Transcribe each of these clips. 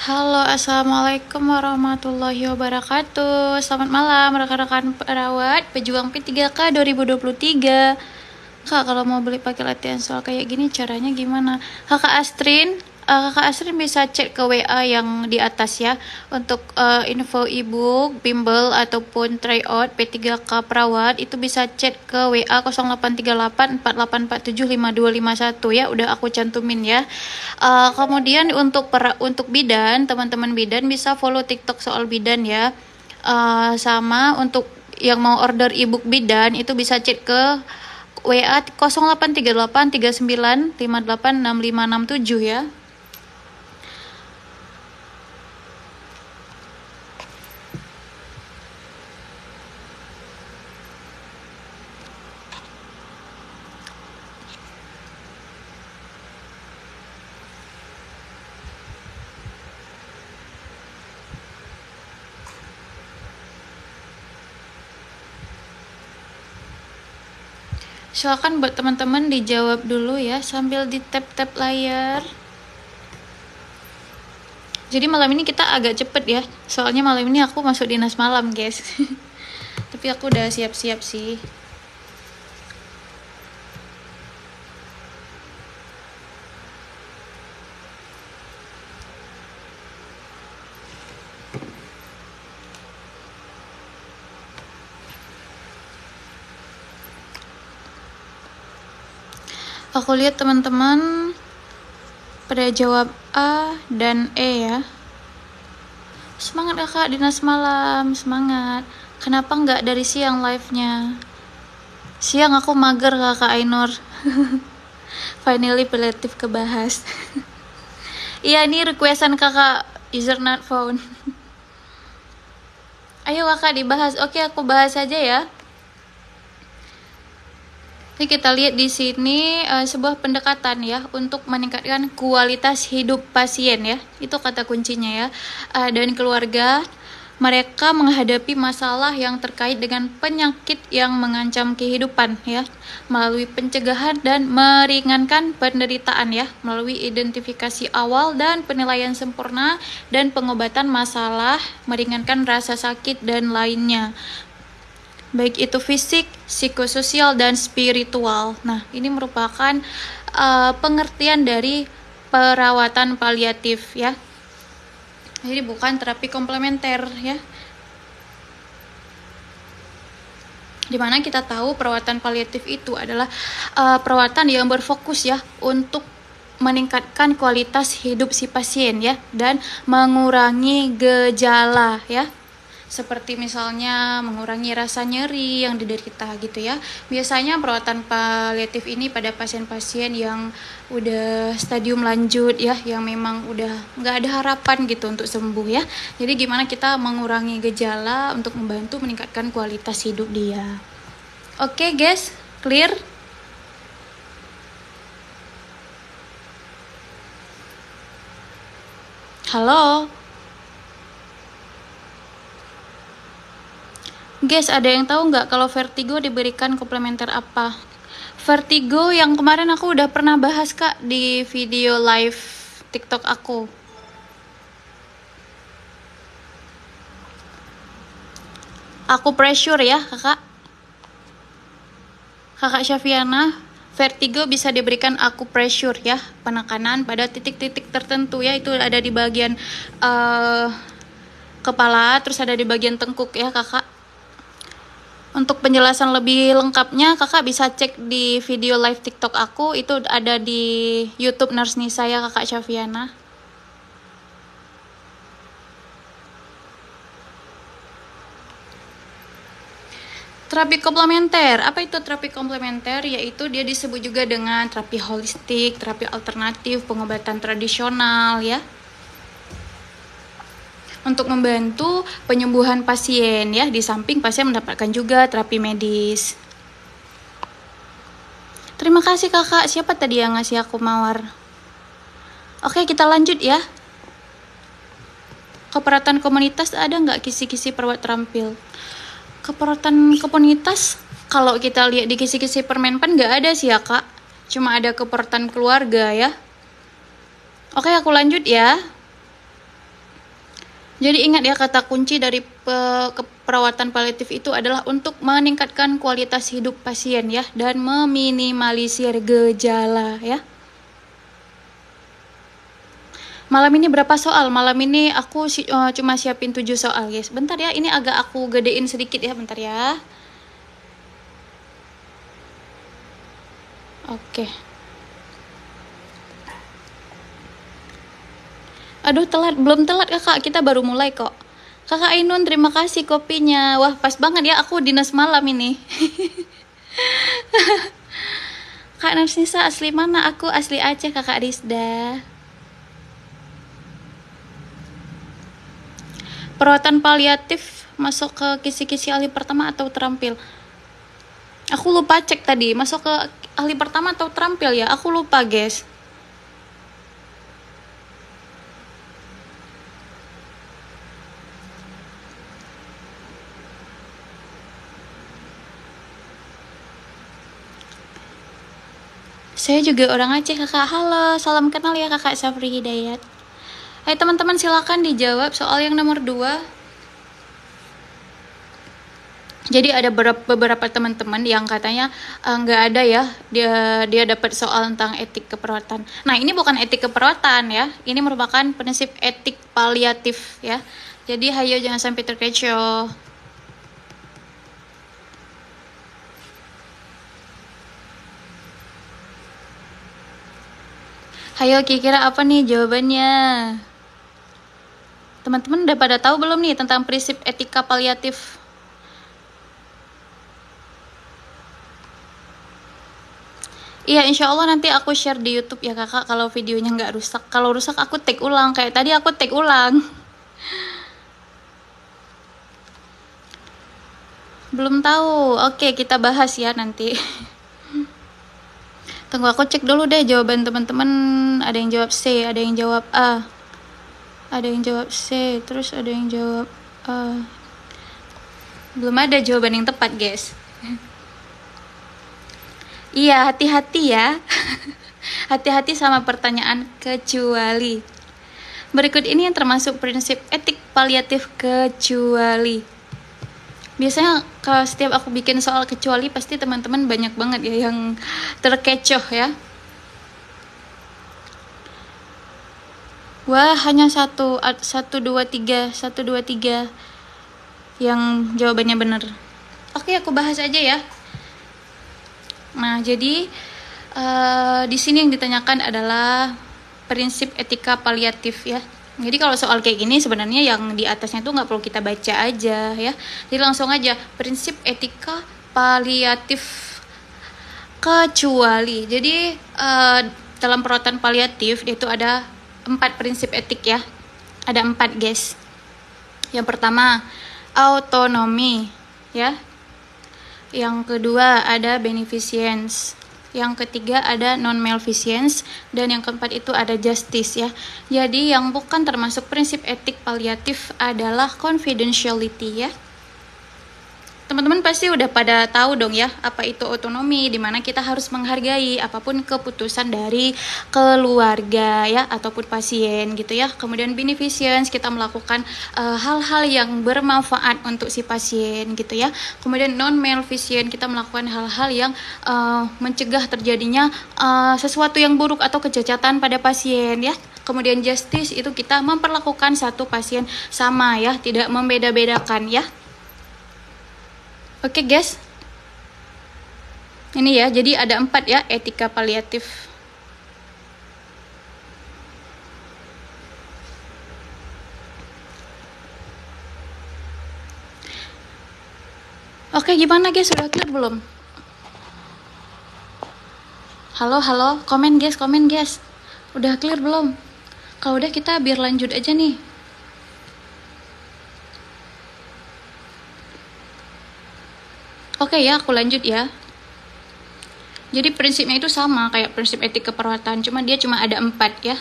Halo, assalamualaikum warahmatullahi wabarakatuh. Selamat malam rekan-rekan perawat pejuang P3K 2023. Kak, kalau mau beli pakai latihan soal kayak gini caranya gimana? Kakak Astrin bisa cek ke WA yang di atas ya untuk info ebook, bimbel ataupun tryout P3K perawat. Itu bisa chat ke WA 083848475251 ya. Udah aku cantumin ya. Kemudian untuk bidan, teman-teman bidan bisa follow TikTok soal bidan ya. Sama untuk yang mau order ebook bidan itu bisa chat ke WA 083839586567 ya. Silakan buat teman-teman dijawab dulu ya sambil di tap-tap layar. Jadi malam ini kita agak cepet ya, soalnya malam ini aku masuk dinas malam guys. Tapi aku udah siap-siap sih. Aku lihat teman-teman pada jawab A dan E ya. Semangat kakak dinas malam, semangat. Kenapa nggak dari siang live-nya? Siang aku mager kakak Ainur. Finally relatif kebahas. Iya, ini requestan kakak user not found. Ayo kakak dibahas. Oke, aku bahas aja ya. Jadi kita lihat di sini sebuah pendekatan ya untuk meningkatkan kualitas hidup pasien ya. Itu kata kuncinya ya. Dan keluarga mereka menghadapi masalah yang terkait dengan penyakit yang mengancam kehidupan ya, melalui pencegahan dan meringankan penderitaan ya, melalui identifikasi awal dan penilaian sempurna dan pengobatan masalah, meringankan rasa sakit dan lainnya. Baik itu fisik, psikososial, dan spiritual. Nah, ini merupakan pengertian dari perawatan paliatif ya. Jadi bukan terapi komplementer ya. Dimana kita tahu perawatan paliatif itu adalah perawatan yang berfokus ya untuk meningkatkan kualitas hidup si pasien ya dan mengurangi gejala ya. Seperti misalnya mengurangi rasa nyeri yang diderita gitu ya. Biasanya perawatan paliatif ini pada pasien-pasien yang udah stadium lanjut ya, yang memang udah nggak ada harapan gitu untuk sembuh ya. Jadi gimana kita mengurangi gejala untuk membantu meningkatkan kualitas hidup dia. Oke guys, clear? Halo? Guys, ada yang tahu nggak kalau vertigo diberikan komplementer apa? Vertigo yang kemarin aku udah pernah bahas kak di video live TikTok aku. Aku pressure ya kakak. Kakak Syafiana, vertigo bisa diberikan akupressure ya, penekanan pada titik-titik tertentu ya, itu ada di bagian kepala, terus ada di bagian tengkuk ya kakak. Untuk penjelasan lebih lengkapnya kakak bisa cek di video live TikTok aku, itu ada di YouTube Nurse Nisa ya kakak Syafiana. Terapi komplementer, apa itu terapi komplementer? Yaitu dia disebut juga dengan terapi holistik, terapi alternatif, pengobatan tradisional ya. Untuk membantu penyembuhan pasien ya, di samping pasien mendapatkan juga terapi medis. Terima kasih kakak, siapa tadi yang ngasih aku mawar? Oke, kita lanjut ya. Keperawatan komunitas ada nggak kisi-kisi perawat terampil? Keperawatan komunitas, kalau kita lihat di kisi-kisi Permenpan nggak ada sih ya kak. Cuma ada keperawatan keluarga ya. Oke, aku lanjut ya. Jadi ingat ya, kata kunci dari perawatan paliatif itu adalah untuk meningkatkan kualitas hidup pasien ya, dan meminimalisir gejala ya. Malam ini berapa soal? Malam ini aku cuma siapin 7 soal guys. Bentar ya, ini agak aku gedein sedikit ya, bentar ya. Oke. Aduh telat, belum telat kakak, kita baru mulai kok. Kakak Ainun, terima kasih kopinya. Wah pas banget ya, aku dinas malam ini. Kak Narsisa asli mana? Aku asli Aceh kakak Rizda. Perawatan paliatif masuk ke kisi-kisi ahli pertama atau terampil? Aku lupa cek tadi, masuk ke ahli pertama atau terampil ya? Aku lupa guys. Saya juga orang Aceh kakak. Halo, salam kenal ya kakak Safri Hidayat. Hai teman-teman, silakan dijawab soal yang nomor 2. Jadi ada beberapa teman-teman yang katanya nggak ada ya, dia dapat soal tentang etik keperawatan. Nah ini bukan etik keperawatan ya, ini merupakan prinsip etik paliatif ya. Jadi hayo jangan sampai terkecoh. Hayo kira-kira apa nih jawabannya? Teman-teman udah pada tahu belum nih tentang prinsip etika paliatif? Iya, insya Allah nanti aku share di YouTube ya kakak, kalau videonya nggak rusak. Kalau rusak aku take ulang, kayak tadi aku take ulang. Belum tahu. Oke, kita bahas ya nanti. Tunggu aku cek dulu deh jawaban teman-teman. Ada yang jawab C, ada yang jawab A. Ada yang jawab C, terus ada yang jawab A. Belum ada jawaban yang tepat, guys. Iya, hati-hati ya. Hati-hati sama pertanyaan kecuali. Berikut ini yang termasuk prinsip etik paliatif kecuali. Biasanya kalau setiap aku bikin soal kecuali, pasti teman-teman banyak banget ya yang terkecoh ya. Wah, hanya satu, 2, 3 yang jawabannya benar. Oke, aku bahas aja ya. Nah, jadi di sini yang ditanyakan adalah prinsip etika paliatif ya. Jadi kalau soal kayak gini sebenarnya yang di atasnya tuh nggak perlu kita baca aja ya. Jadi langsung aja, prinsip etika paliatif kecuali. Jadi dalam perawatan paliatif itu ada 4 prinsip etik ya. Ada 4 guys. Yang pertama autonomi ya. Yang kedua ada beneficence. Yang ketiga ada non-maleficence, dan yang keempat itu ada justice ya. Jadi yang bukan termasuk prinsip etik paliatif adalah confidentiality ya. Teman-teman pasti udah pada tahu dong ya apa itu otonomi, dimana kita harus menghargai apapun keputusan dari keluarga ya ataupun pasien gitu ya. Kemudian beneficence, kita melakukan hal-hal yang bermanfaat untuk si pasien gitu ya. Kemudian non-maleficence, kita melakukan hal-hal yang mencegah terjadinya sesuatu yang buruk atau kecacatan pada pasien ya. Kemudian justice, itu kita memperlakukan satu pasien sama ya, tidak membeda-bedakan ya. Oke guys, ini ya, jadi ada 4 ya etika paliatif. Oke, gimana guys, sudah clear belum? Halo, komen guys, udah clear belum? Kalau udah kita biar lanjut aja nih. Oke ya, aku lanjut ya. Jadi prinsipnya itu sama kayak prinsip etik keperawatan, cuma dia cuma ada 4 ya.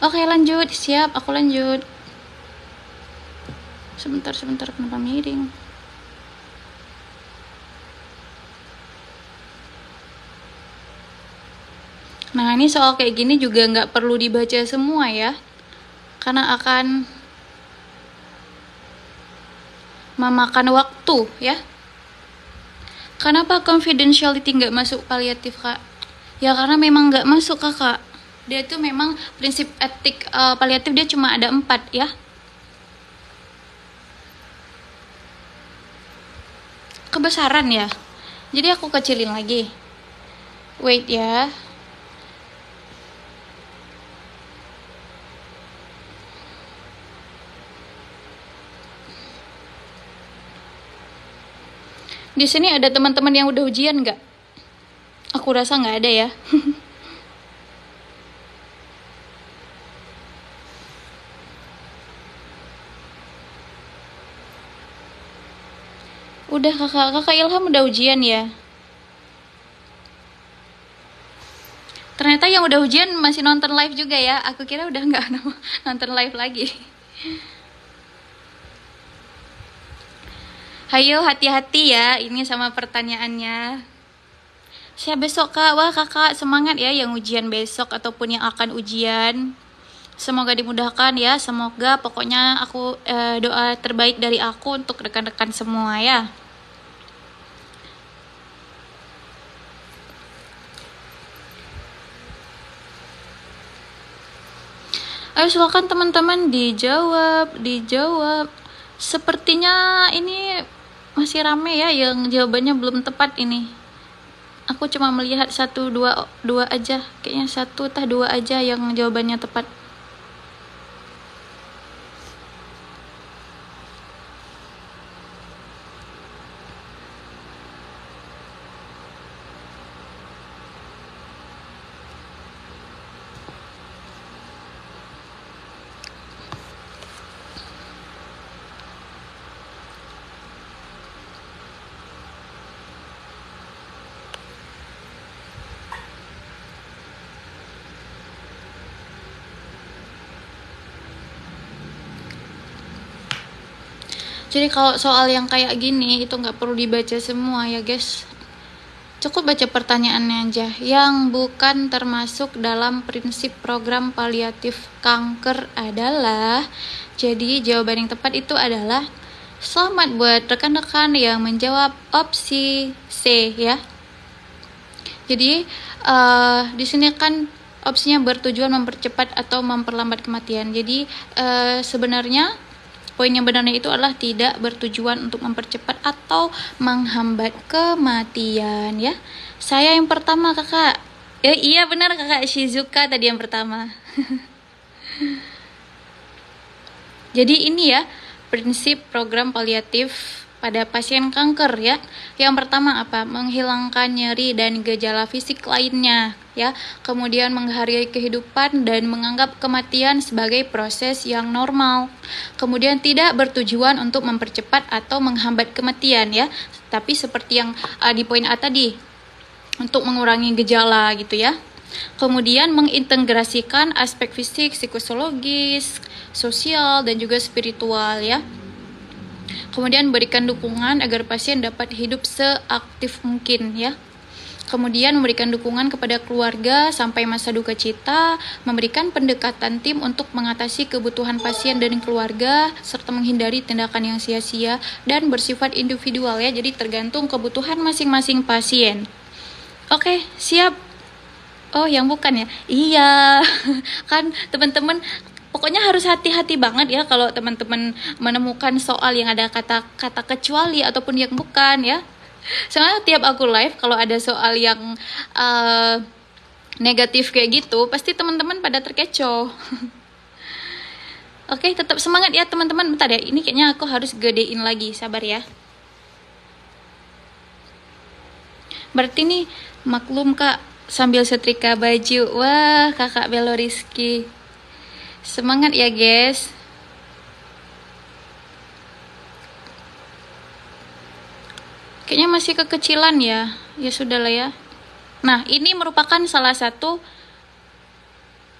Oke lanjut, siap, aku lanjut. Sebentar, kenapa miring? Nah ini soal kayak gini juga nggak perlu dibaca semua ya, karena akan memakan waktu ya. Kenapa confidentiality nggak masuk paliatif, Kak? Ya karena memang nggak masuk, Kakak. Dia itu memang prinsip etik paliatif dia cuma ada 4 ya. Kebesaran ya. Jadi aku kecilin lagi. Wait ya. Di sini ada teman-teman yang udah ujian nggak? Aku rasa nggak ada ya. Udah kakak Ilham udah ujian ya. Ternyata yang udah ujian masih nonton live juga ya. Aku kira udah nggak nonton live lagi. Hayo hati-hati ya ini sama pertanyaannya. Saya besok kak, wah kakak semangat ya yang ujian besok ataupun yang akan ujian. Semoga dimudahkan ya, semoga pokoknya aku doa terbaik dari aku untuk rekan-rekan semua ya. Ayo silakan teman-teman dijawab. Sepertinya ini masih rame ya yang jawabannya belum tepat ini. Aku cuma melihat 1, 2 aja. Kayaknya 1 atau 2 aja yang jawabannya tepat. Jadi kalau soal yang kayak gini itu nggak perlu dibaca semua ya guys. Cukup baca pertanyaannya aja. Yang bukan termasuk dalam prinsip program paliatif kanker adalah. Jadi jawaban yang tepat itu adalah selamat buat rekan-rekan yang menjawab opsi C ya. Jadi di sini kan opsinya bertujuan mempercepat atau memperlambat kematian. Jadi sebenarnya poin yang benarnya itu adalah tidak bertujuan untuk mempercepat atau menghambat kematian ya. Saya yang pertama kakak. Iya benar kakak, Shizuka tadi yang pertama. Jadi ini ya prinsip program paliatif pada pasien kanker ya. Yang pertama apa? Menghilangkan nyeri dan gejala fisik lainnya ya. Kemudian menghargai kehidupan dan menganggap kematian sebagai proses yang normal. Kemudian tidak bertujuan untuk mempercepat atau menghambat kematian ya. Tapi seperti yang di poin A tadi, untuk mengurangi gejala gitu ya. Kemudian mengintegrasikan aspek fisik, psikologis, sosial dan juga spiritual ya. Kemudian berikan dukungan agar pasien dapat hidup seaktif mungkin ya. Kemudian memberikan dukungan kepada keluarga sampai masa duka cita, memberikan pendekatan tim untuk mengatasi kebutuhan pasien dan keluarga, serta menghindari tindakan yang sia-sia dan bersifat individual ya. Jadi tergantung kebutuhan masing-masing pasien. Oke, siap. Oh, yang bukan ya? Iya. Kan teman-teman pokoknya harus hati-hati banget ya kalau teman-teman menemukan soal yang ada kata-kata kecuali ataupun yang bukan ya. Soalnya tiap aku live kalau ada soal yang negatif kayak gitu, pasti teman-teman pada terkecoh. Oke, tetap semangat ya teman-teman. Bentar ya, ini kayaknya aku harus gedein lagi, sabar ya. Berarti nih maklum kak sambil setrika baju. Wah, kakak Belo Rizky. Semangat ya guys. Kayaknya masih kekecilan ya. Ya sudahlah ya. Nah, ini merupakan salah satu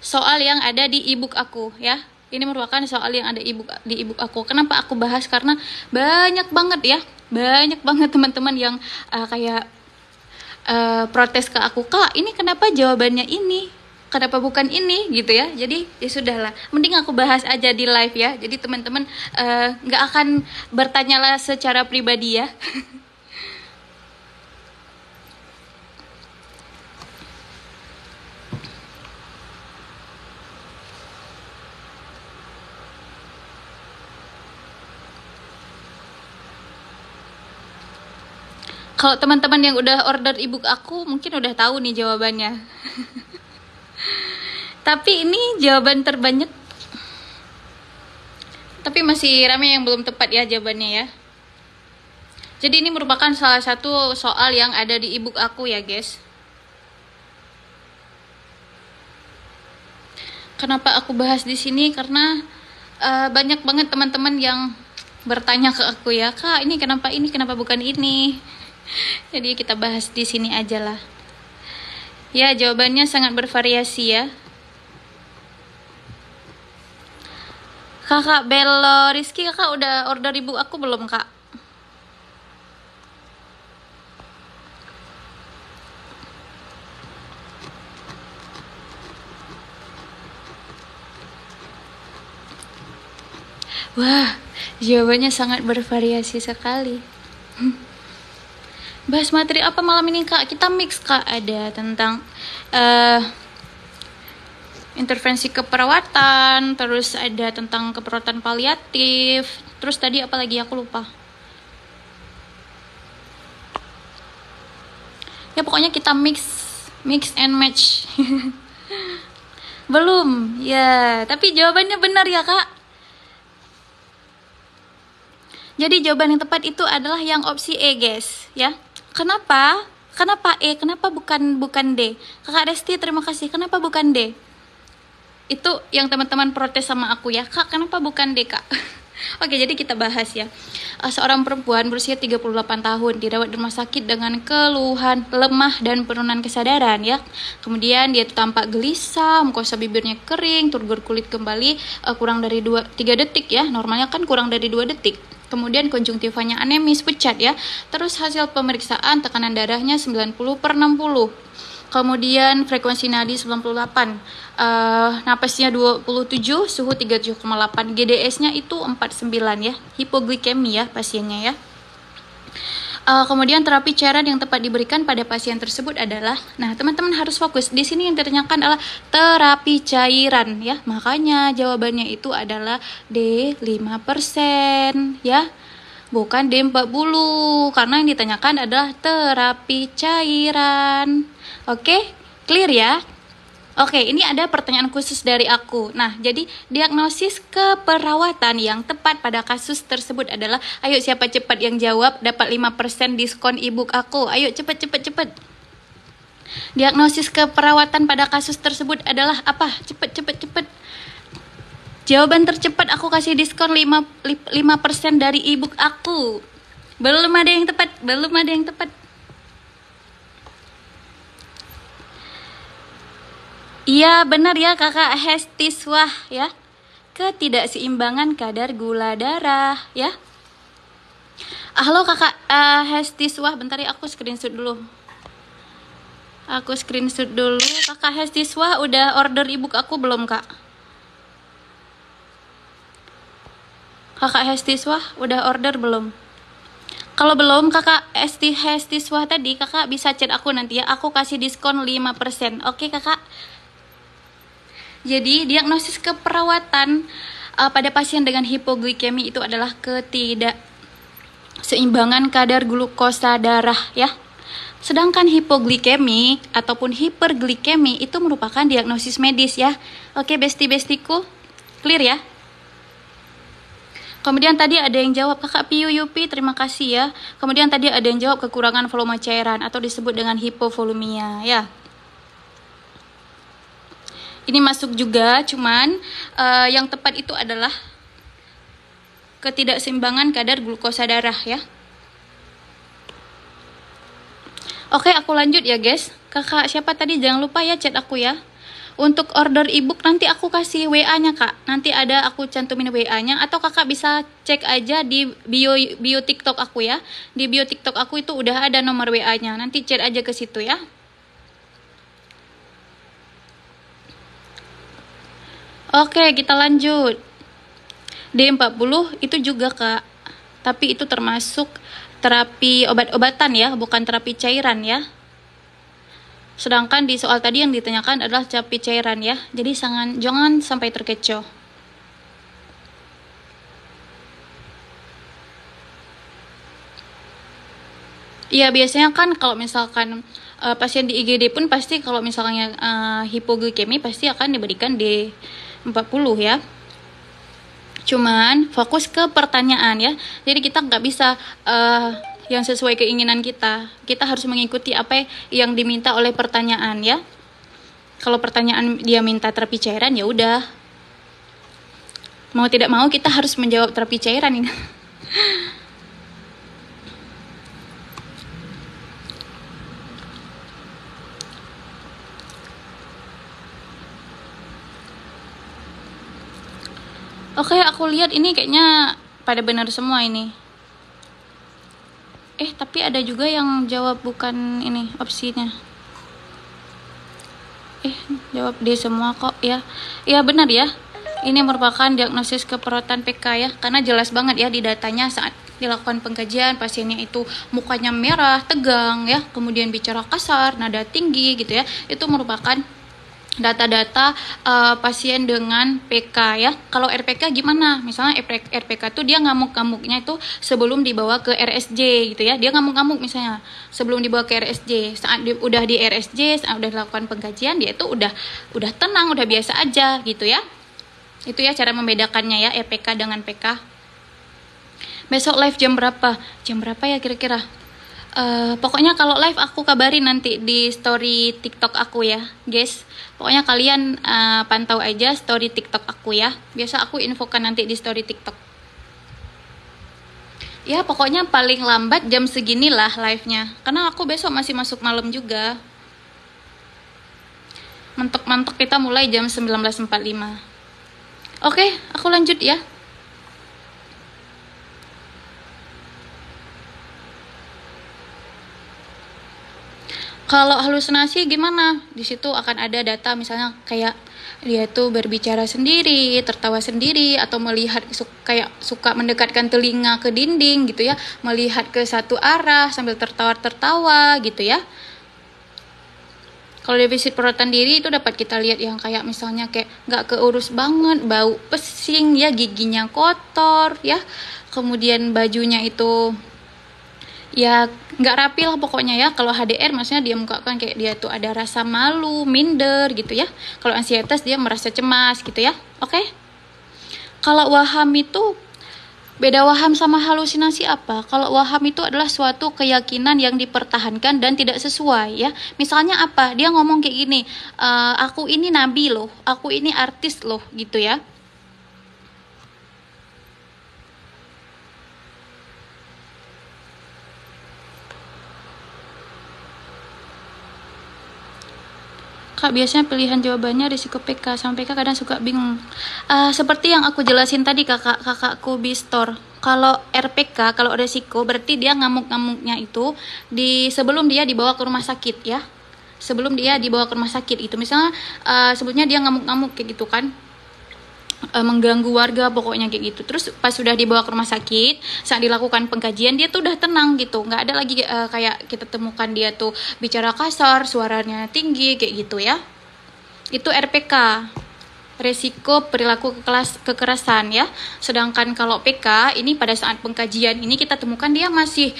soal yang ada di ebook aku ya. Ini merupakan soal yang ada di ebook aku. Kenapa aku bahas? Karena banyak banget ya. Banyak banget teman-teman yang kayak protes ke aku, "Kak, ini kenapa jawabannya ini? kenapa bukan ini gitu ya. Jadi ya sudahlah, mending aku bahas aja di live ya. Jadi teman-teman nggak akan bertanyalah secara pribadi ya. Kalau teman-teman yang udah order ebook aku mungkin udah tahu nih jawabannya. Tapi ini jawaban terbanyak. Tapi masih ramai yang belum tepat ya jawabannya ya. Jadi ini merupakan salah satu soal yang ada di ebook aku ya guys. Kenapa aku bahas di sini? Karena banyak banget teman-teman yang bertanya ke aku ya, Kak, ini kenapa bukan ini? Jadi kita bahas di sini aja lah. Ya, jawabannya sangat bervariasi ya. Kakak Bello Rizky, kakak udah order ibu aku belum, Kak? Wah, jawabannya sangat bervariasi sekali. Bahas materi apa malam ini, Kak? Kita mix, Kak. Ada tentang intervensi keperawatan, terus ada tentang keperawatan paliatif, terus tadi apa lagi aku lupa. Ya pokoknya kita mix and match. Belum, ya. Tapi jawabannya benar ya, Kak. Jadi jawaban yang tepat itu adalah yang opsi E, guys, ya. Kenapa? Kenapa E? Kenapa bukan D? Kakak Resti, terima kasih. Kenapa bukan D? Itu yang teman-teman protes sama aku ya. Kak, kenapa bukan D, Kak? Oke, jadi kita bahas ya. Seorang perempuan berusia 38 tahun dirawat di rumah sakit dengan keluhan lemah dan penurunan kesadaran ya. Kemudian dia tampak gelisah, mukosa bibirnya kering, turgor kulit kembali kurang dari 3 detik ya. Normalnya kan kurang dari 2 detik. Kemudian konjungtivanya anemis, pucat ya. Terus hasil pemeriksaan tekanan darahnya 90/60. Kemudian frekuensi nadi 98. Napasnya 27, suhu 37,8. GDS-nya itu 49 ya. Hipoglikemi ya pasiennya ya. Kemudian terapi cairan yang tepat diberikan pada pasien tersebut adalah, nah teman-teman harus fokus. Di sini yang ditanyakan adalah terapi cairan ya. Makanya jawabannya itu adalah D 5% ya. Bukan D40 karena yang ditanyakan adalah terapi cairan. Oke, clear ya? Oke, ini ada pertanyaan khusus dari aku. Nah, jadi diagnosis keperawatan yang tepat pada kasus tersebut adalah, ayo siapa cepat yang jawab dapat 5% diskon ebook aku. Ayo cepat. Diagnosis keperawatan pada kasus tersebut adalah apa? Cepat. Jawaban tercepat aku kasih diskon 5% dari ebook aku. Belum ada yang tepat. Iya benar ya Kakak Hestiswah ya. Ketidakseimbangan kadar gula darah ya. Halo Kakak Hestiswah, bentar ya aku screenshot dulu. Kakak Hestiswah udah order ebook aku belum, Kak? Kakak Hestiswah udah order belum? Kalau belum Kakak Hestiswah tadi, Kakak bisa chat aku nanti ya. Aku kasih diskon 5%. Oke, Kakak? Jadi diagnosis keperawatan pada pasien dengan hipoglikemi itu adalah ketidakseimbangan kadar glukosa darah ya. Sedangkan hipoglikemi ataupun hiperglikemi itu merupakan diagnosis medis ya. Oke, besti-bestiku, clear ya? Kemudian tadi ada yang jawab Kakak Piu Yupi, terima kasih ya. Kemudian tadi ada yang jawab kekurangan volume cairan atau disebut dengan hipovolumia ya. Ini masuk juga, cuman yang tepat itu adalah ketidakseimbangan kadar glukosa darah ya. Oke, aku lanjut ya guys. Kakak siapa tadi jangan lupa ya chat aku ya. Untuk order ebook nanti aku kasih WA-nya Kak. Nanti ada aku cantumin WA-nya atau Kakak bisa cek aja di bio TikTok aku ya. Di bio TikTok aku itu udah ada nomor WA-nya. Nanti chat aja ke situ ya. Oke, kita lanjut. D40 itu juga, Kak. Tapi itu termasuk terapi obat-obatan ya, bukan terapi cairan ya. Sedangkan di soal tadi yang ditanyakan adalah terapi cairan ya. Jadi jangan sampai terkecoh. Iya, biasanya kan kalau misalkan pasien di IGD pun pasti kalau misalnya hipoglikemi pasti akan diberikan D40 ya. Cuman fokus ke pertanyaan ya. Jadi kita nggak bisa yang sesuai keinginan kita. Kita harus mengikuti apa yang diminta oleh pertanyaan ya. Kalau pertanyaan dia minta terapi cairan ya udah. Mau tidak mau kita harus menjawab terapi cairan ini. Oke, aku lihat ini kayaknya pada benar semua ini. Tapi ada juga yang jawab bukan ini opsinya. Jawab D semua kok ya. Iya benar ya. Ini merupakan diagnosis keperawatan PK ya. Karena jelas banget ya di datanya saat dilakukan pengkajian pasiennya itu mukanya merah, tegang ya, kemudian bicara kasar, nada tinggi gitu ya. Itu merupakan data-data pasien dengan PK ya. Kalau RPK gimana? Misalnya RPK tuh dia ngamuk-ngamuknya itu sebelum dibawa ke RSJ gitu ya. Dia ngamuk-ngamuk misalnya sebelum dibawa ke RSJ. Saat udah di RSJ, saat udah dilakukan pengkajian, dia itu udah tenang, udah biasa aja gitu ya. Itu ya cara membedakannya ya RPK dengan PK. Besok live jam berapa? Jam berapa ya kira-kira? Pokoknya kalau live aku kabarin nanti di story TikTok aku ya, guys. Pokoknya kalian pantau aja story TikTok aku ya. Biasa aku infokan nanti di story TikTok. Ya pokoknya paling lambat jam segini lah live-nya. Karena aku besok masih masuk malam juga. Mentok-mentok kita mulai jam 19.45. Oke, aku lanjut ya. Kalau halusinasi gimana? Di situ akan ada data misalnya kayak dia tuh berbicara sendiri, tertawa sendiri, atau melihat kayak suka mendekatkan telinga ke dinding gitu ya, melihat ke satu arah sambil tertawa-tertawa gitu ya. Kalau defisit perawatan diri itu dapat kita lihat yang kayak misalnya kayak nggak keurus banget, bau pesing ya, giginya kotor ya, kemudian bajunya itu ya nggak rapi lah pokoknya ya. Kalau HDR maksudnya dia mengungkapkan kayak dia tuh ada rasa malu, minder gitu ya. Kalau ansietas dia merasa cemas gitu ya. Oke. Kalau waham itu beda waham sama halusinasi apa? Kalau waham itu adalah suatu keyakinan yang dipertahankan dan tidak sesuai ya. Misalnya apa? Dia ngomong kayak gini, aku ini nabi loh, aku ini artis loh gitu ya. Kak, biasanya pilihan jawabannya risiko PK. Sama PK kadang suka bingung. Seperti yang aku jelasin tadi kakakku Bistor. Kalau RPK, kalau risiko berarti dia ngamuk-ngamuknya itu sebelum dia dibawa ke rumah sakit ya. Sebelum dia dibawa ke rumah sakit itu. Misalnya sebelumnya dia ngamuk-ngamuk kayak gitu kan. Mengganggu warga pokoknya kayak gitu. Terus pas sudah dibawa ke rumah sakit, saat dilakukan pengkajian dia tuh udah tenang gitu, nggak ada lagi kayak kita temukan dia tuh bicara kasar, suaranya tinggi kayak gitu ya. Itu RPK, resiko perilaku kekerasan ya. Sedangkan kalau PK ini pada saat pengkajian ini kita temukan dia masih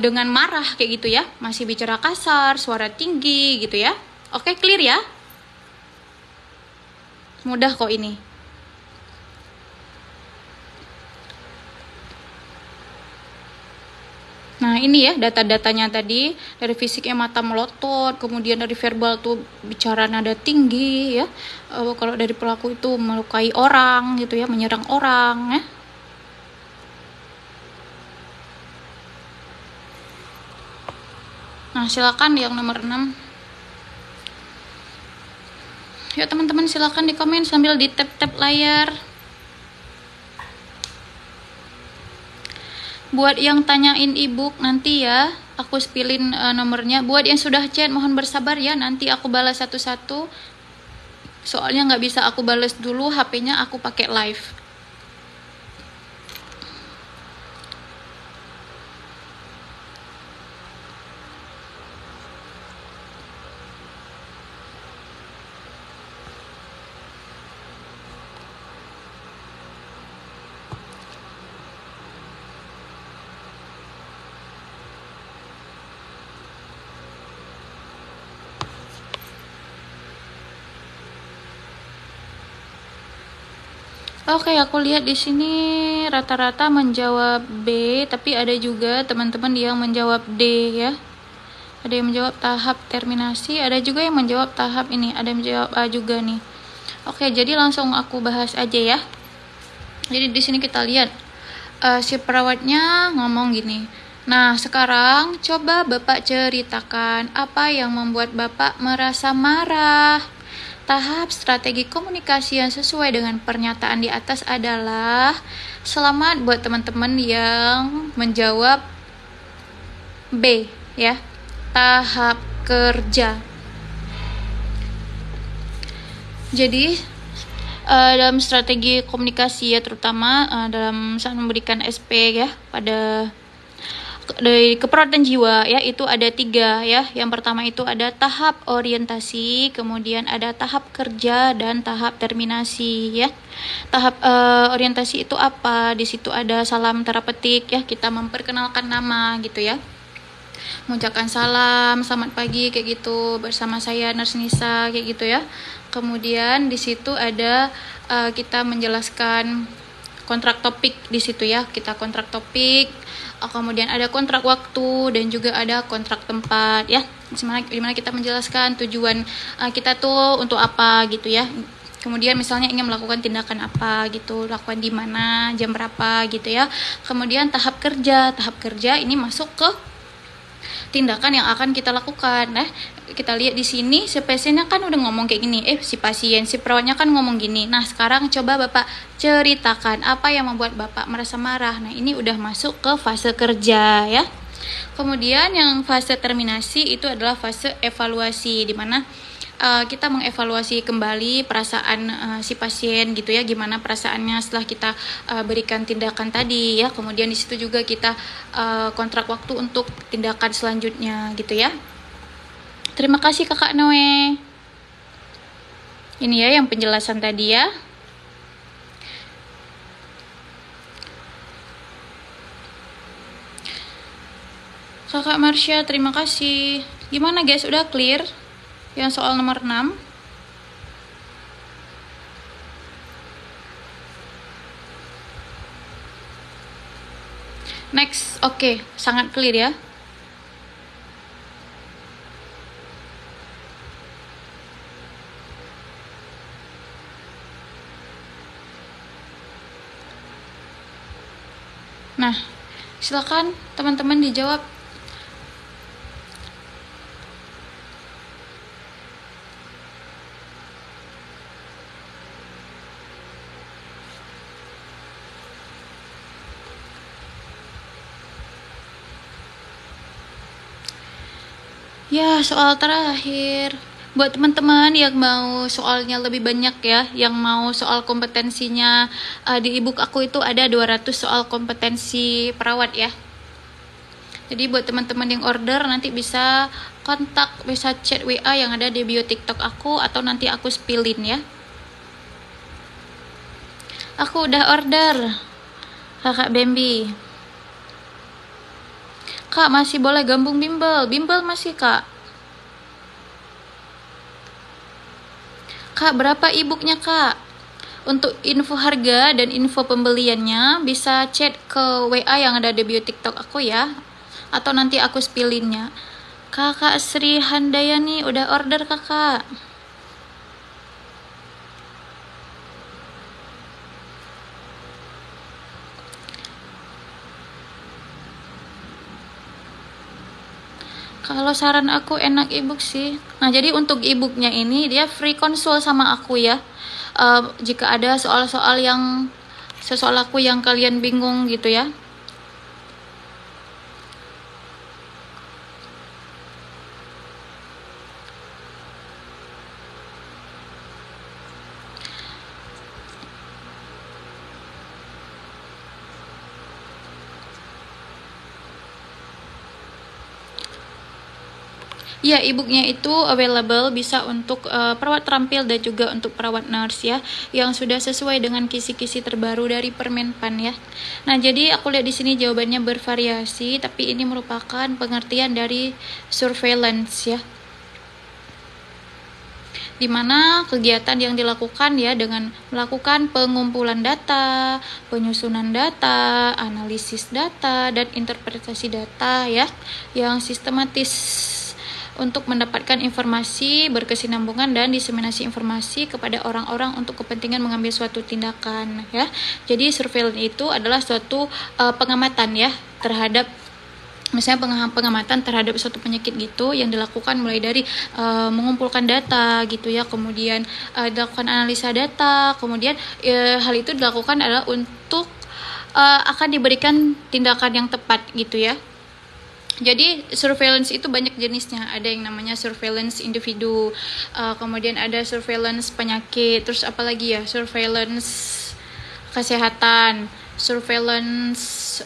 dengan marah kayak gitu ya, masih bicara kasar, suara tinggi gitu ya. Oke, clear ya? Mudah kok ini. Nah ini ya data-datanya tadi, dari fisiknya mata melotot, kemudian dari verbal tuh bicara nada tinggi ya, kalau dari pelaku itu melukai orang gitu ya, menyerang orang ya. Nah silakan yang nomor 6. Yuk teman-teman silakan di komen sambil di tap-tap layar. Buat yang tanyain ebook nanti ya, aku spillin nomornya. Buat yang sudah chat mohon bersabar ya, nanti aku balas satu-satu. Soalnya nggak bisa aku bales dulu, HP-nya aku pakai live. Oke, aku lihat di sini rata-rata menjawab B, tapi ada juga teman-teman yang menjawab D ya. Ada yang menjawab tahap terminasi, ada juga yang menjawab tahap ini, ada yang menjawab A juga nih. Oke, jadi langsung aku bahas aja ya. Jadi di sini kita lihat si perawatnya ngomong gini. Nah, sekarang coba Bapak ceritakan apa yang membuat Bapak merasa marah. Tahap strategi komunikasi yang sesuai dengan pernyataan di atas adalah selamat buat teman-teman yang menjawab B ya. Tahap kerja. Jadi dalam strategi komunikasi ya, terutama dalam saat memberikan SP ya pada dari keperawatan jiwa ya, itu ada 3 ya. Yang pertama itu ada tahap orientasi, kemudian ada tahap kerja dan tahap terminasi ya. Tahap orientasi itu apa? Di situ ada salam terapeutik ya, kita memperkenalkan nama gitu ya. Mengucapkan salam, selamat pagi kayak gitu, bersama saya Nurse Nisa kayak gitu ya. Kemudian di situ ada kita menjelaskan kontrak topik di situ ya, kita kontrak topik. Kemudian ada kontrak waktu dan juga ada kontrak tempat ya, dimana kita menjelaskan tujuan kita tuh untuk apa gitu ya. Kemudian misalnya ingin melakukan tindakan apa gitu, lakukan di mana, jam berapa gitu ya. Kemudian tahap kerja ini masuk ke tindakan yang akan kita lakukan. Nah, kita lihat di sini si pasiennya kan udah ngomong kayak gini, si perawatnya kan ngomong gini. Nah, sekarang coba Bapak ceritakan apa yang membuat Bapak merasa marah. Nah, ini udah masuk ke fase kerja ya. Kemudian yang fase terminasi itu adalah fase evaluasi, di mana kita mengevaluasi kembali perasaan si pasien gitu ya, gimana perasaannya setelah kita berikan tindakan tadi ya. Kemudian di situ juga kita kontrak waktu untuk tindakan selanjutnya gitu ya. Terima kasih Kakak Noe. Ini ya yang penjelasan tadi ya. Kakak Marsha, terima kasih. Gimana guys, udah clear? Yang soal nomor 6. Next, oke, sangat clear ya. Nah, silakan teman-teman dijawab. Ya, soal terakhir. Buat teman-teman yang mau soalnya lebih banyak ya, yang mau soal kompetensinya, di ebook aku itu ada 200 soal kompetensi perawat ya. Jadi buat teman-teman yang order nanti bisa kontak, bisa chat WA yang ada di bio TikTok aku, atau nanti aku spillin ya. Aku udah order, Kakak Bambi. Kak, masih boleh gabung bimbel? Bimbel masih, Kak. Kak, berapa e-booknya, Kak? Untuk info harga dan info pembeliannya bisa chat ke WA yang ada di bio TikTok aku ya. Atau nanti aku spillinnya. Kakak Sri Handayani udah order, Kakak. Kalau saran aku enak ebook sih. Nah, jadi untuk ebooknya ini dia free konsul sama aku ya. Jika ada soal-soal aku yang kalian bingung gitu ya. Ya, e-booknya itu available bisa untuk perawat terampil dan juga untuk perawat nurse ya, yang sudah sesuai dengan kisi-kisi terbaru dari Permenpan ya. Nah, jadi aku lihat di sini jawabannya bervariasi, tapi ini merupakan pengertian dari surveillance ya, di mana kegiatan yang dilakukan ya dengan melakukan pengumpulan data, penyusunan data, analisis data, dan interpretasi data ya, yang sistematis untuk mendapatkan informasi berkesinambungan dan diseminasi informasi kepada orang-orang untuk kepentingan mengambil suatu tindakan ya. Jadi surveillance itu adalah suatu pengamatan ya terhadap, misalnya pengamatan terhadap suatu penyakit gitu yang dilakukan mulai dari mengumpulkan data gitu ya, kemudian dilakukan analisa data, kemudian hal itu dilakukan adalah untuk akan diberikan tindakan yang tepat gitu ya. Jadi surveillance itu banyak jenisnya, ada yang namanya surveillance individu, kemudian ada surveillance penyakit, terus apalagi ya, surveillance kesehatan, surveillance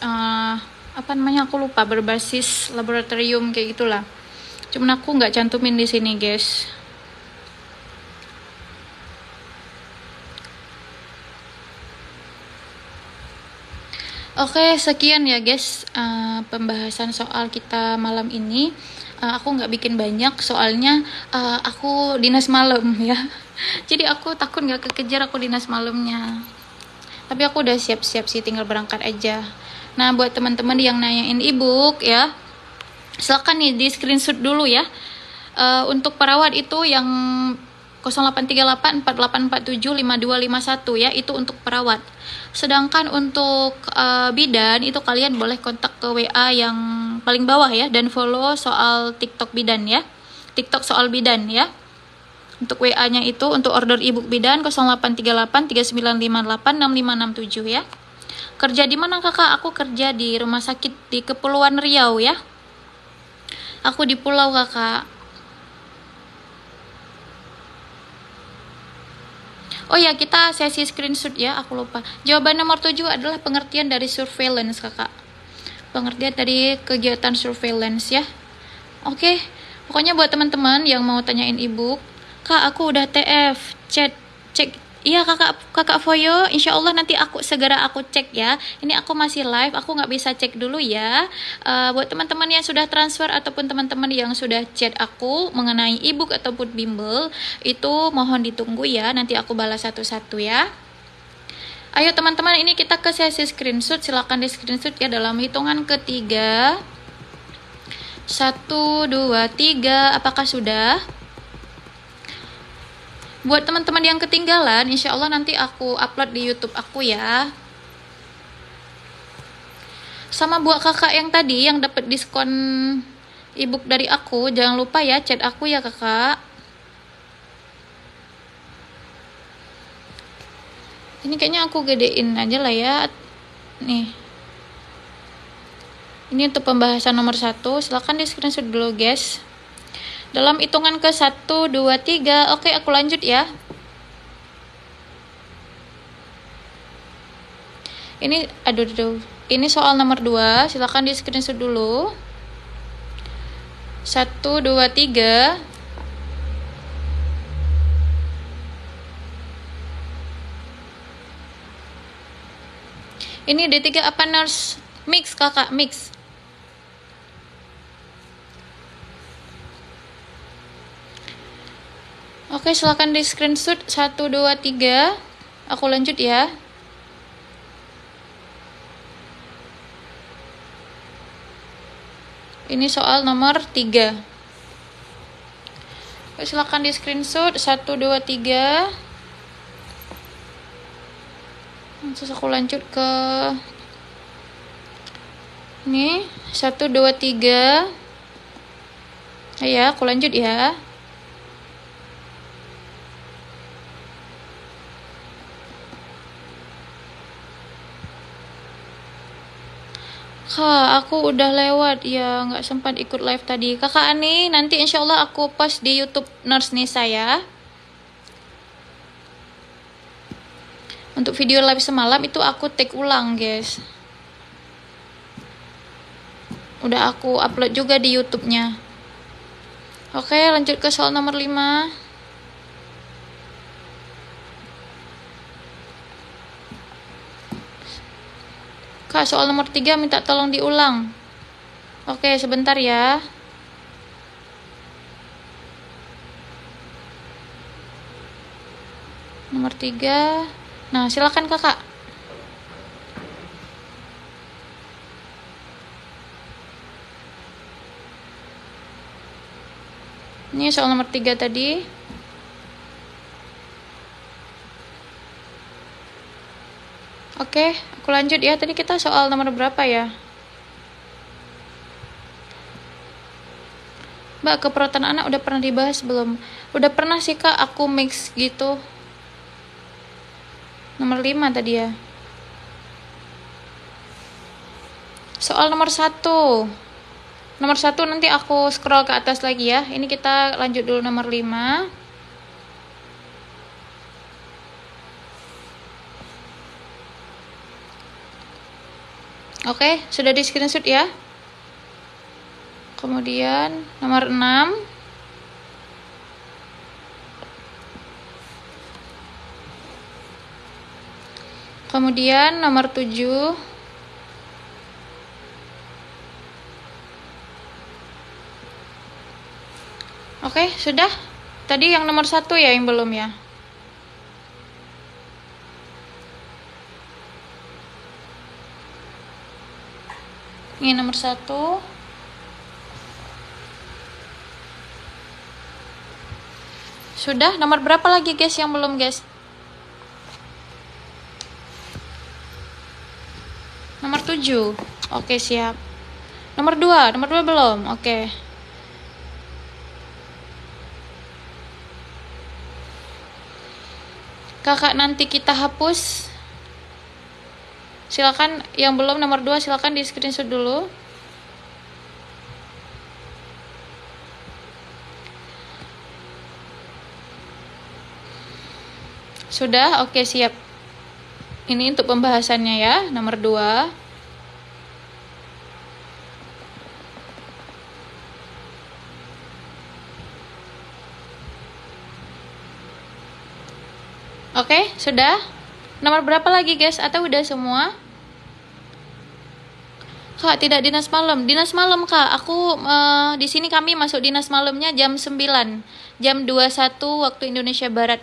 apa namanya aku lupa, berbasis laboratorium kayak gitulah. Cuman aku nggak cantumin di sini guys. Oke, sekian ya guys pembahasan soal kita malam ini. Aku nggak bikin banyak soalnya aku dinas malam ya. Jadi aku takut nggak kekejar aku dinas malamnya. Tapi aku udah siap-siap sih, tinggal berangkat aja. Nah, buat teman-teman yang nanyain e-book ya, silakan nih di screenshot dulu ya. Untuk perawat itu yang 083848475251 ya, itu untuk perawat. Sedangkan untuk bidan itu kalian boleh kontak ke WA yang paling bawah ya, dan follow soal TikTok bidan ya. TikTok soal bidan ya. Untuk WA-nya itu untuk order e-book bidan 083839586567 ya. Kerja di mana kakak? Aku kerja di rumah sakit di Kepulauan Riau ya. Aku di pulau kakak. Oh ya, kita sesi screenshot ya, aku lupa. Jawaban nomor 7 adalah pengertian dari surveillance kakak. Pengertian dari kegiatan surveillance ya. Oke, pokoknya buat teman-teman yang mau tanyain e-book, kak aku udah TF, cek. Iya kakak Foyo, insya Allah nanti segera aku cek ya. Ini aku masih live, aku nggak bisa cek dulu ya. Buat teman-teman yang sudah transfer ataupun teman-teman yang sudah chat aku mengenai e-book ataupun bimbel, itu mohon ditunggu ya. Nanti aku balas satu-satu ya. Ayo teman-teman, ini kita ke sesi screenshot. Silakan di screenshot ya dalam hitungan ketiga. 1, 2, 3. Apakah sudah? Buat teman-teman yang ketinggalan, insya Allah nanti aku upload di YouTube aku ya. Sama buat kakak yang tadi yang dapat diskon ebook dari aku, jangan lupa ya chat aku ya kakak. Ini kayaknya aku gedein aja lah ya. Nih. Ini untuk pembahasan nomor 1. Silahkan di screenshot dulu guys. Dalam hitungan ke 1, 2, 3. Oke, aku lanjut ya. Ini, ini soal nomor 2. Silakan di screenshot dulu. 1, 2, 3. Ini D3 apa nurse? Mix kakak, mix. Oke, silakan di screenshot 1, 2, 3. Aku lanjut ya. Ini soal nomor 3. Oke, silakan di screenshot 1, 2, 3. Terus aku lanjut ke ini 1, 2, 3. Ya, aku lanjut ya. Kak, aku udah lewat ya, nggak sempat ikut live tadi. Kakak Ani, nanti insya Allah aku post di YouTube Nurse Nisa ya. Untuk video live semalam itu aku take ulang guys. Udah aku upload juga di YouTube-nya. Oke, lanjut ke soal nomor 5. Kak, soal nomor 3 minta tolong diulang. Oke, sebentar ya. Nomor 3. Nah, silakan kakak. Ini soal nomor 3 tadi. Oke, aku lanjut ya. Tadi kita soal nomor berapa ya? Mbak, keperawatan anak udah pernah dibahas belum? Udah pernah sih kak, aku mix gitu. Nomor 5 tadi ya. Soal nomor 1. Nomor 1 nanti aku scroll ke atas lagi ya. Ini kita lanjut dulu nomor 5. Oke, sudah di screenshot ya. Kemudian nomor 6. Kemudian nomor 7. Oke, sudah. Tadi yang nomor 1 ya yang belum ya. Ini nomor 1. Sudah, nomor berapa lagi guys yang belum guys? Nomor 7. Oke, siap. Nomor 2 belum. Oke. Kakak nanti kita hapus. Silakan yang belum nomor 2 silakan di screenshot dulu. Sudah, oke siap. Ini untuk pembahasannya ya, nomor 2. Oke, sudah. Nomor berapa lagi guys? Atau udah semua? Kak, tidak dinas malam. Dinas malam kak. Aku di sini kami masuk dinas malamnya jam 9. Jam 21 waktu Indonesia Barat.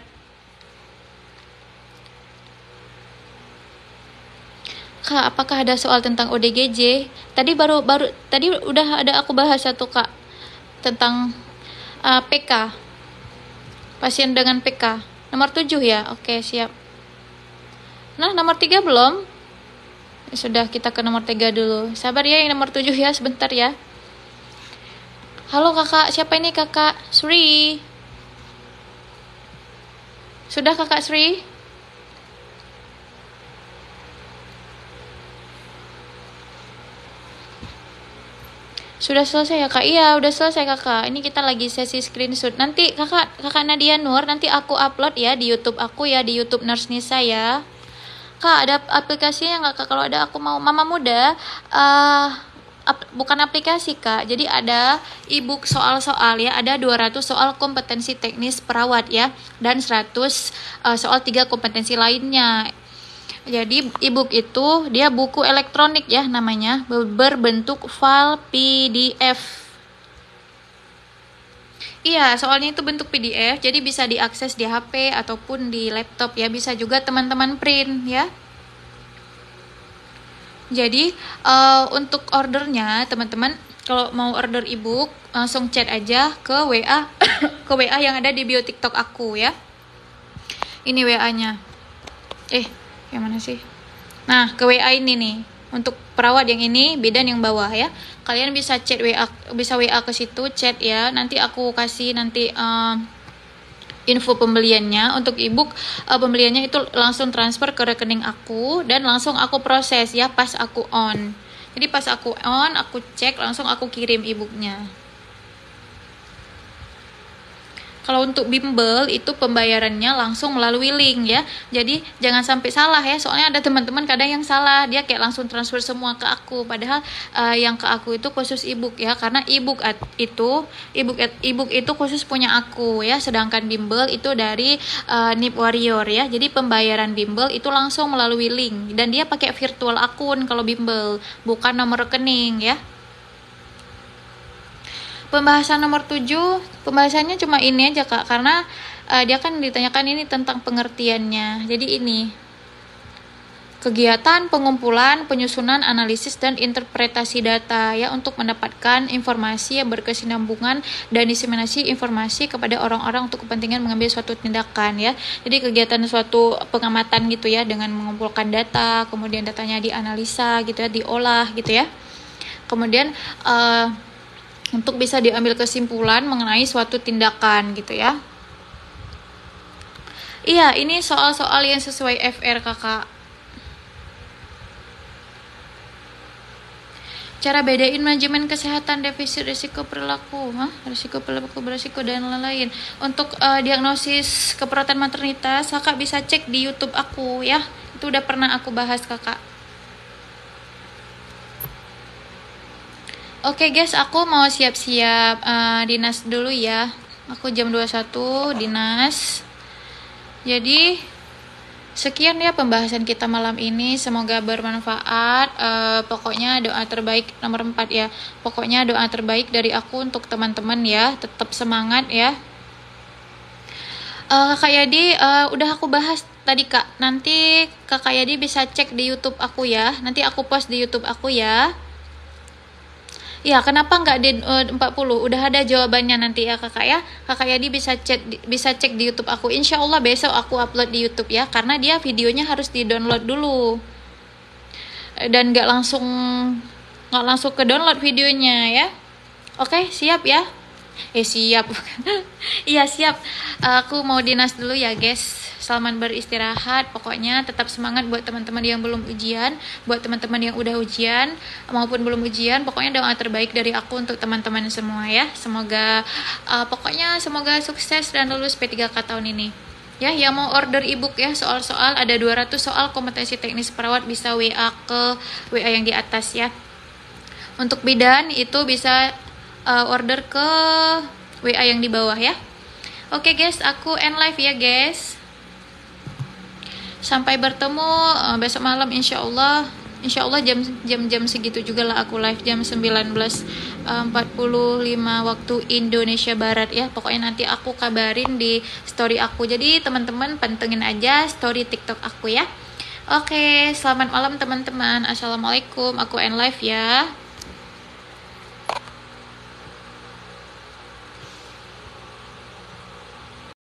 Kak, apakah ada soal tentang ODGJ? Tadi tadi udah ada aku bahas satu kak tentang PK. Pasien dengan PK. Nomor 7 ya. Oke, siap. Nah, nomor 3 belum? Sudah, kita ke nomor 3 dulu. Sabar ya yang nomor 7 ya, sebentar ya. Halo kakak, siapa ini kakak? Sri. Sudah kakak Sri? Sudah selesai ya kak? Iya, udah selesai kakak. Ini kita lagi sesi screenshot. Nanti kakak Nadia Nur, nanti aku upload ya di YouTube aku ya, di YouTube Nurse Nisa ya. Kak, ada aplikasinya nggak kak? Kalau ada aku mau Mama Muda, bukan aplikasi kak. Jadi ada ebook soal-soal ya. Ada 200 soal kompetensi teknis perawat ya, dan 100 soal 3 kompetensi lainnya. Jadi ebook itu dia buku elektronik ya namanya, berbentuk file PDF. Iya, soalnya itu bentuk PDF, jadi bisa diakses di HP ataupun di laptop ya, bisa juga teman-teman print ya. Jadi untuk ordernya teman-teman, kalau mau order ebook langsung chat aja ke WA ke WA yang ada di bio TikTok aku ya. Ini WA-nya. Yang mana sih? Nah, ke WA ini nih. Untuk perawat yang ini, bidan yang bawah ya. Kalian bisa chat WA, bisa WA ke situ, chat ya. Nanti aku kasih info pembeliannya. Untuk ebook pembeliannya itu langsung transfer ke rekening aku dan langsung aku proses ya pas aku on. Jadi pas aku on, aku cek langsung aku kirim ebooknya. Kalau untuk bimbel itu pembayarannya langsung melalui link ya. Jadi jangan sampai salah ya. Soalnya ada teman-teman kadang yang salah, dia kayak langsung transfer semua ke aku. Padahal yang ke aku itu khusus ebook ya. Karena ebook itu khusus punya aku ya. Sedangkan bimbel itu dari Nip Warrior ya. Jadi pembayaran bimbel itu langsung melalui link dan dia pakai virtual akun kalau bimbel, bukan nomor rekening ya. Pembahasan nomor 7, pembahasannya cuma ini aja Kak, karena dia kan ditanyakan ini tentang pengertiannya. Jadi ini, kegiatan pengumpulan, penyusunan, analisis, dan interpretasi data ya untuk mendapatkan informasi yang berkesinambungan dan diseminasi informasi kepada orang-orang untuk kepentingan mengambil suatu tindakan ya. Jadi kegiatan suatu pengamatan gitu ya, dengan mengumpulkan data, kemudian datanya dianalisa gitu ya, diolah gitu ya. Kemudian untuk bisa diambil kesimpulan mengenai suatu tindakan gitu ya. Iya, ini soal-soal yang sesuai FR Kakak. Cara bedain manajemen kesehatan, defisit, risiko perilaku, risiko perilaku, berisiko dan lain-lain. Untuk diagnosis keperawatan maternitas, Kakak bisa cek di YouTube aku ya. Itu udah pernah aku bahas Kakak. Oke guys, aku mau siap-siap dinas dulu ya. Aku jam 21 dinas. Jadi sekian ya pembahasan kita malam ini. Semoga bermanfaat. Pokoknya doa terbaik nomor 4 ya. Pokoknya doa terbaik dari aku untuk teman-teman ya. Tetap semangat ya. Kakak Yadi udah aku bahas tadi Kak. Nanti Kakak Yadi bisa cek di YouTube aku ya. Nanti aku post di YouTube aku ya. Ya, kenapa nggak di 40? Udah ada jawabannya nanti ya Kakak ya. Kakak Yadi bisa cek di YouTube aku. Insya Allah besok aku upload di YouTube ya. Karena dia videonya harus di-download dulu. Dan nggak langsung ke download videonya ya. Oke, siap ya? Siap. Iya, siap. Aku mau dinas dulu ya guys. Selamat beristirahat. Pokoknya tetap semangat buat teman-teman yang belum ujian, buat teman-teman yang udah ujian maupun belum ujian. Pokoknya doa terbaik dari aku untuk teman-teman semua ya. Semoga semoga sukses dan lulus P3K tahun ini. Ya, yang mau order ebook ya, soal-soal ada 200 soal kompetensi teknis perawat, bisa WA ke WA yang di atas ya. Untuk bidan itu bisa order ke WA yang di bawah ya. Oke guys, aku end live ya guys. Sampai bertemu besok malam insya Allah jam segitu juga lah aku live, jam 19.45 waktu Indonesia Barat ya. Pokoknya nanti aku kabarin di story aku. Jadi teman-teman pantengin aja story TikTok aku ya. Oke, selamat malam teman-teman. Assalamualaikum. Aku end live ya.